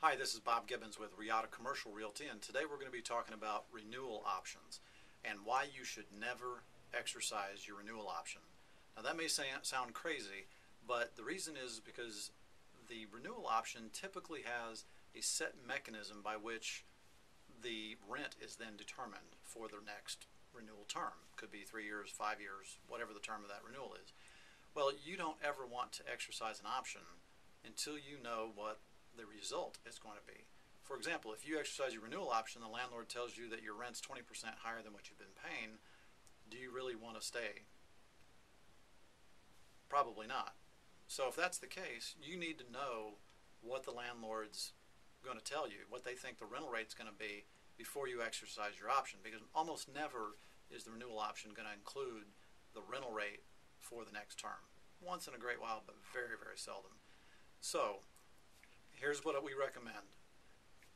Hi, this is Bob Gibbons with Riata Commercial Realty, and today we're going to be talking about renewal options and why you should never exercise your renewal option. Now that may sound crazy, but the reason is because the renewal option typically has a set mechanism by which the rent is then determined for the next renewal term. Could be 3 years, 5 years, whatever the term of that renewal is. Well, you don't ever want to exercise an option until you know what the result is going to be. For example, if you exercise your renewal option, the landlord tells you that your rent's 20% higher than what you've been paying. Do you really want to stay? Probably not. So if that's the case, you need to know what the landlord's going to tell you, what they think the rental rate's going to be before you exercise your option, because almost never is the renewal option going to include the rental rate for the next term. Once in a great while, but very, very seldom. So here's what we recommend.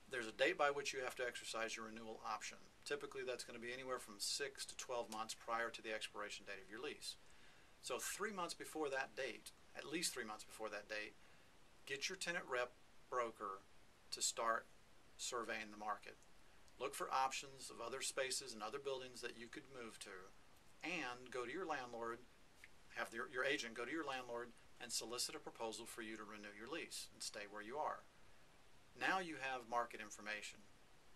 There's a date by which you have to exercise your renewal option. Typically that's going to be anywhere from 6 to 12 months prior to the expiration date of your lease. So 3 months before that date, at least 3 months before that date, get your tenant rep broker to start surveying the market. Look for options of other spaces and other buildings that you could move to, and go to your landlord, have your agent go to your landlord and solicit a proposal for you to renew your lease and stay where you are. Now you have market information.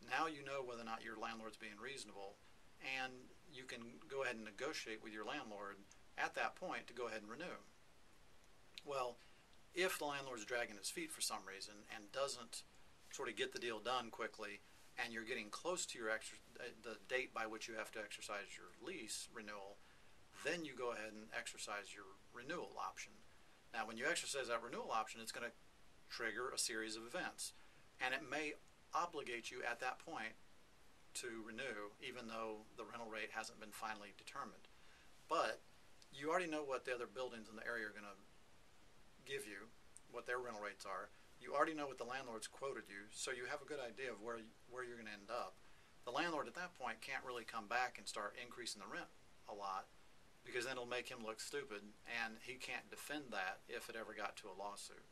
Now you know whether or not your landlord's being reasonable, and you can go ahead and negotiate with your landlord at that point to go ahead and renew. Well, if the landlord's dragging his feet for some reason and doesn't sort of get the deal done quickly, and you're getting close to the date by which you have to exercise your lease renewal, then you go ahead and exercise your renewal option. Now, when you exercise that renewal option, it's going to trigger a series of events, and it may obligate you at that point to renew, even though the rental rate hasn't been finally determined. But you already know what the other buildings in the area are going to give you, what their rental rates are. You already know what the landlord's quoted you, so you have a good idea of where you're going to end up. The landlord at that point can't really come back and start increasing the rent a lot, because then it'll make him look stupid, and he can't defend that if it ever got to a lawsuit.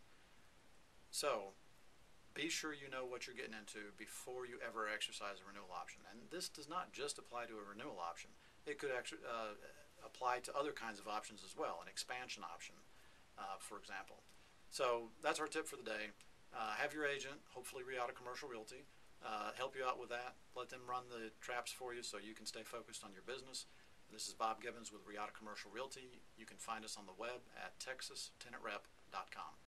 So be sure you know what you're getting into before you ever exercise a renewal option. And this does not just apply to a renewal option. It could actually apply to other kinds of options as well, an expansion option, for example. So that's our tip for the day. Have your agent, hopefully Riata Commercial Realty, help you out with that. Let them run the traps for you so you can stay focused on your business. This is Bob Gibbons with Riata Commercial Realty. You can find us on the web at TexasTenantRep.com.